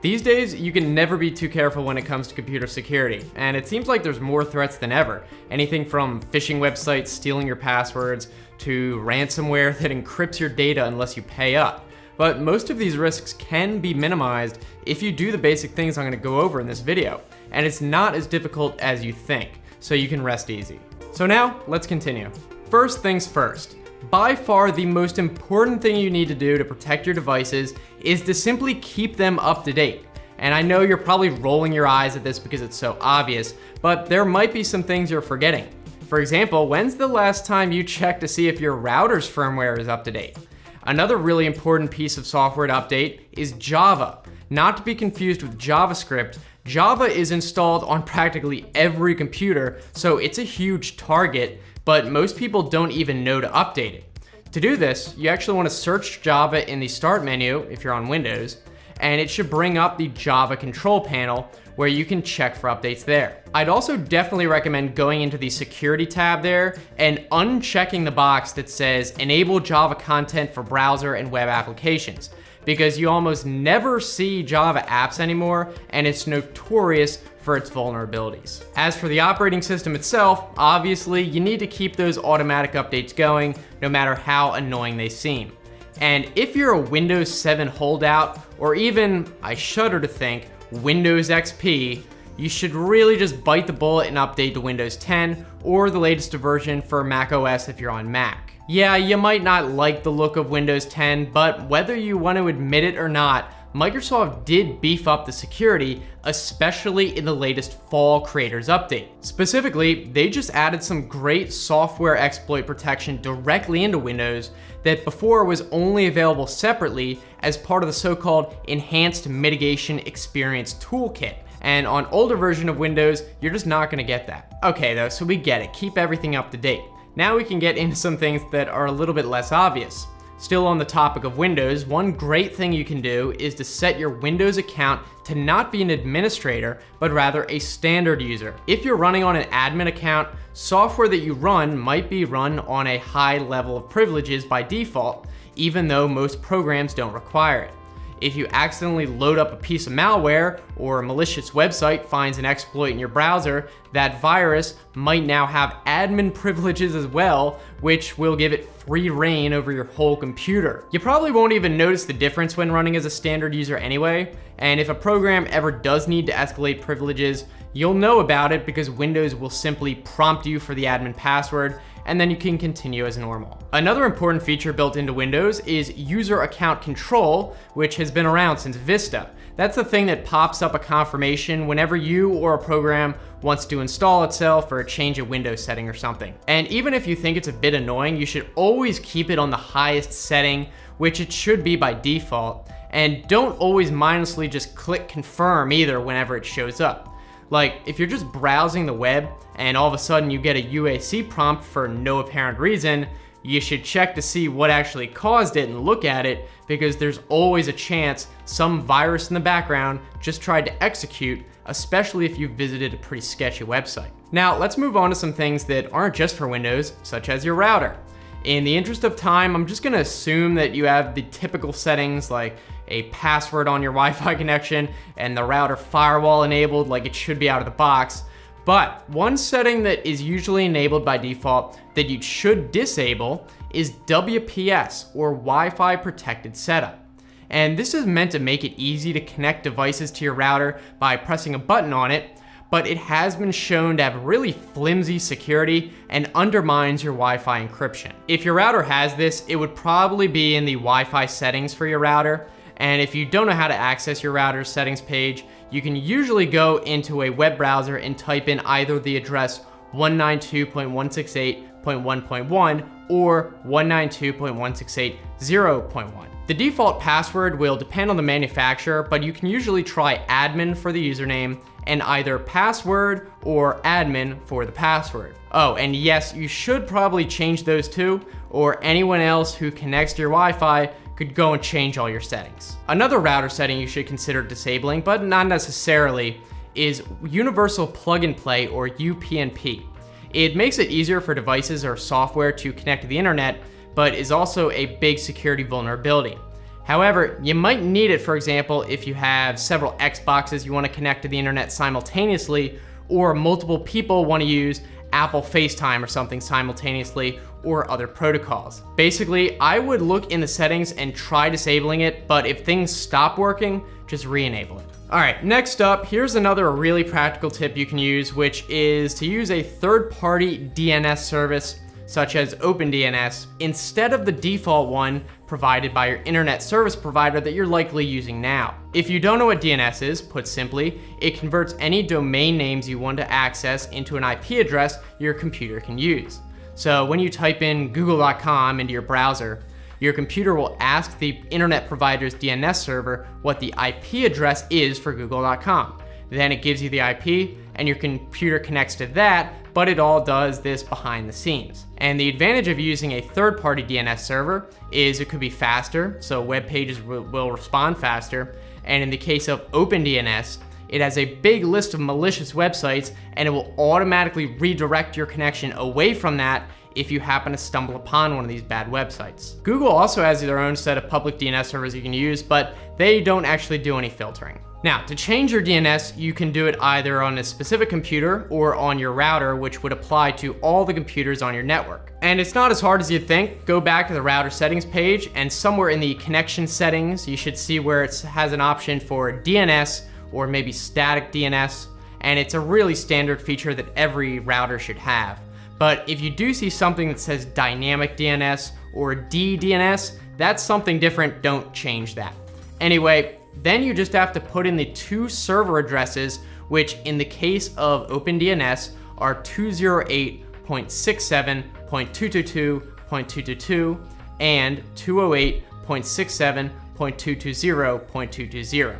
These days, you can never be too careful when it comes to computer security, and it seems like there's more threats than ever. Anything from phishing websites stealing your passwords to ransomware that encrypts your data unless you pay up. But most of these risks can be minimized if you do the basic things I'm going to go over in this video, and it's not as difficult as you think, so you can rest easy. So now, let's continue. First things first. By far the most important thing you need to do to protect your devices is to simply keep them up to date. And I know you're probably rolling your eyes at this because it's so obvious, but there might be some things you're forgetting. For example, when's the last time you checked to see if your router's firmware is up to date? Another really important piece of software to update is Java. Not to be confused with JavaScript, Java is installed on practically every computer, so it's a huge target, but most people don't even know to update it. To do this, you actually want to search Java in the Start menu if you're on Windows, and it should bring up the Java control panel where you can check for updates there. I'd also definitely recommend going into the Security tab there and unchecking the box that says Enable Java content for browser and web applications, because you almost never see Java apps anymore, and it's notorious for its vulnerabilities. As for the operating system itself, obviously you need to keep those automatic updates going no matter how annoying they seem. And if you're a Windows 7 holdout, or even, I shudder to think, Windows XP, you should really just bite the bullet and update to Windows 10 or the latest version for Mac OS if you're on Mac. Yeah, you might not like the look of Windows 10, but whether you want to admit it or not, Microsoft did beef up the security, especially in the latest Fall Creators Update. Specifically, they just added some great software exploit protection directly into Windows that before was only available separately as part of the so-called Enhanced Mitigation Experience Toolkit. And on older version of Windows, you're just not gonna get that. Okay though, so we get it, keep everything up to date. Now we can get into some things that are a little bit less obvious. Still on the topic of Windows, one great thing you can do is to set your Windows account to not be an administrator, but rather a standard user. If you're running on an admin account, software that you run might be run on a high level of privileges by default, even though most programs don't require it. If you accidentally load up a piece of malware or a malicious website finds an exploit in your browser, that virus might now have admin privileges as well, which will give it free reign over your whole computer. You probably won't even notice the difference when running as a standard user anyway, and if a program ever does need to escalate privileges, you'll know about it because Windows will simply prompt you for the admin password, and then you can continue as normal. Another important feature built into Windows is user account control, which has been around since Vista. That's the thing that pops up a confirmation whenever you or a program wants to install itself or change a Windows setting or something. And even if you think it's a bit annoying, you should always keep it on the highest setting, which it should be by default. And don't always mindlessly just click confirm either whenever it shows up. Like, if you're just browsing the web and all of a sudden you get a UAC prompt for no apparent reason, you should check to see what actually caused it and look at it, because there's always a chance some virus in the background just tried to execute, especially if you visited a pretty sketchy website. Now, let's move on to some things that aren't just for Windows, such as your router. In the interest of time, I'm just gonna assume that you have the typical settings like a password on your Wi-Fi connection and the router firewall enabled like it should be out of the box. But one setting that is usually enabled by default that you should disable is WPS, or Wi-Fi Protected Setup. And this is meant to make it easy to connect devices to your router by pressing a button on it, but it has been shown to have really flimsy security and undermines your Wi-Fi encryption. If your router has this, it would probably be in the Wi-Fi settings for your router. And if you don't know how to access your router's settings page, you can usually go into a web browser and type in either the address 192.168.1.1 or 192.168.0.1. The default password will depend on the manufacturer, but you can usually try admin for the username and either password or admin for the password. Oh, and yes, you should probably change those too, or anyone else who connects to your Wi-Fi could go and change all your settings. Another router setting you should consider disabling, but not necessarily, is Universal Plug and Play, or UPnP. It makes it easier for devices or software to connect to the internet, but is also a big security vulnerability. However, you might need it, for example, if you have several Xboxes you want to connect to the internet simultaneously, or multiple people want to use Apple FaceTime or something simultaneously, or other protocols. Basically, I would look in the settings and try disabling it, but if things stop working, just re-enable it. All right, next up, here's another really practical tip you can use, which is to use a third-party DNS service such as OpenDNS instead of the default one provided by your internet service provider that you're likely using now. If you don't know what DNS is, put simply, it converts any domain names you want to access into an IP address your computer can use. So when you type in google.com into your browser, your computer will ask the internet provider's DNS server what the IP address is for google.com. Then it gives you the IP and your computer connects to that, but it all does this behind the scenes. And the advantage of using a third-party DNS server is it could be faster, so web pages will respond faster. And in the case of OpenDNS, it has a big list of malicious websites and it will automatically redirect your connection away from that if you happen to stumble upon one of these bad websites. Google also has their own set of public DNS servers you can use, but they don't actually do any filtering. Now, to change your DNS, you can do it either on a specific computer or on your router, which would apply to all the computers on your network. And it's not as hard as you'd think. Go back to the router settings page, and somewhere in the connection settings, you should see where it has an option for DNS or maybe static DNS, and it's a really standard feature that every router should have. But if you do see something that says dynamic DNS or DDNS, that's something different. Don't change that. Anyway, then you just have to put in the two server addresses, which in the case of OpenDNS are 208.67.222.222 and 208.67.220.220.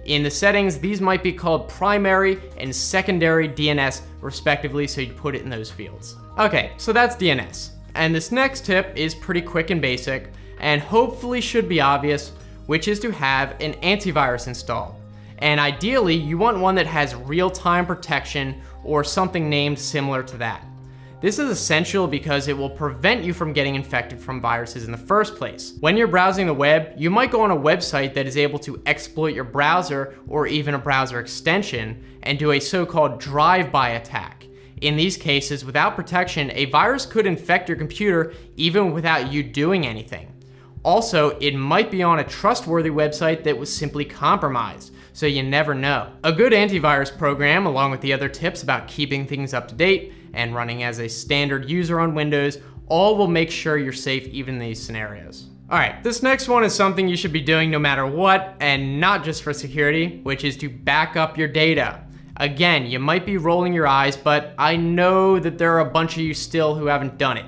In the settings, these might be called primary and secondary DNS respectively, so you put it in those fields. Okay, so that's DNS. And this next tip is pretty quick and basic, and hopefully should be obvious, which is to have an antivirus installed. And ideally, you want one that has real-time protection or something named similar to that. This is essential because it will prevent you from getting infected from viruses in the first place. When you're browsing the web, you might go on a website that is able to exploit your browser or even a browser extension and do a so-called drive-by attack. In these cases, without protection, a virus could infect your computer even without you doing anything. Also, it might be on a trustworthy website that was simply compromised, so you never know. A good antivirus program, along with the other tips about keeping things up to date and running as a standard user on Windows, all will make sure you're safe even in these scenarios. All right, this next one is something you should be doing no matter what, and not just for security, which is to back up your data. Again, you might be rolling your eyes, but I know that there are a bunch of you still who haven't done it.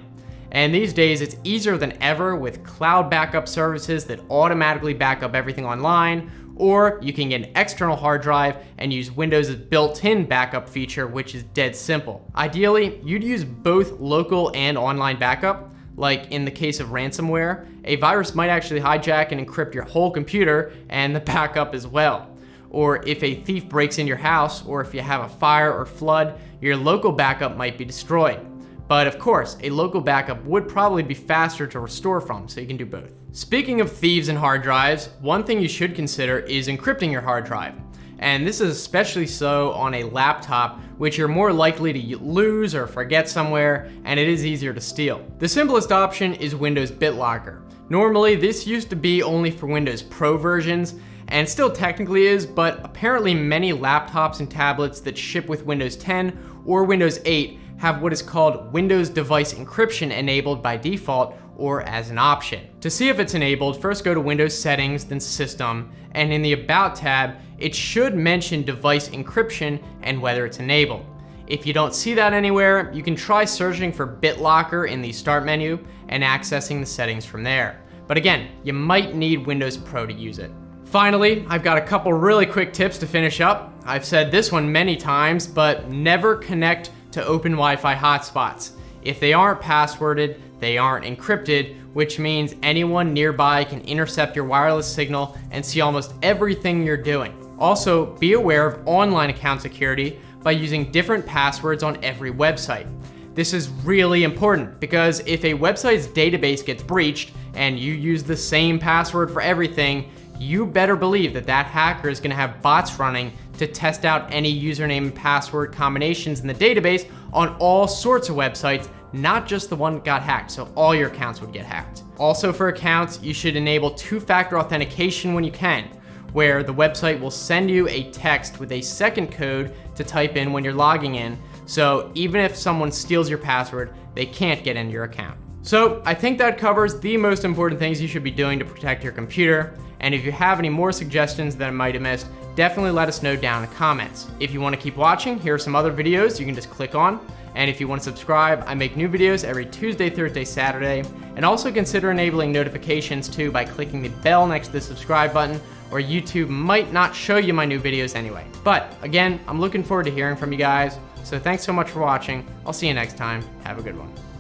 And these days, it's easier than ever with cloud backup services that automatically back up everything online, or you can get an external hard drive and use Windows' built-in backup feature, which is dead simple. Ideally, you'd use both local and online backup. Like in the case of ransomware, a virus might actually hijack and encrypt your whole computer and the backup as well. Or if a thief breaks in your house, or if you have a fire or flood, your local backup might be destroyed. But of course, a local backup would probably be faster to restore from, so you can do both. Speaking of thieves and hard drives, one thing you should consider is encrypting your hard drive. And this is especially so on a laptop, which you're more likely to lose or forget somewhere, and it is easier to steal. The simplest option is Windows BitLocker. Normally, this used to be only for Windows Pro versions, and still technically is, but apparently many laptops and tablets that ship with Windows 10 or Windows 8 have what is called Windows Device Encryption enabled by default or as an option. To see if it's enabled, first go to Windows Settings, then System, and in the About tab, it should mention Device Encryption and whether it's enabled. If you don't see that anywhere, you can try searching for BitLocker in the Start menu and accessing the settings from there. But again, you might need Windows Pro to use it. Finally, I've got a couple really quick tips to finish up. I've said this one many times, but never connect to open Wi-Fi hotspots. If they aren't passworded, they aren't encrypted, which means anyone nearby can intercept your wireless signal and see almost everything you're doing. Also, be aware of online account security by using different passwords on every website. This is really important because if a website's database gets breached and you use the same password for everything, you better believe that that hacker is gonna have bots running to test out any username and password combinations in the database on all sorts of websites, not just the one that got hacked, so all your accounts would get hacked. Also for accounts, you should enable two-factor authentication when you can, where the website will send you a text with a second code to type in when you're logging in, so even if someone steals your password, they can't get into your account. So I think that covers the most important things you should be doing to protect your computer, and if you have any more suggestions that I might have missed, definitely let us know down in the comments. If you want to keep watching, here are some other videos you can just click on, and if you want to subscribe, I make new videos every Tuesday, Thursday, Saturday, and also consider enabling notifications too by clicking the bell next to the subscribe button, or YouTube might not show you my new videos anyway. But again, I'm looking forward to hearing from you guys, so thanks so much for watching. I'll see you next time. Have a good one.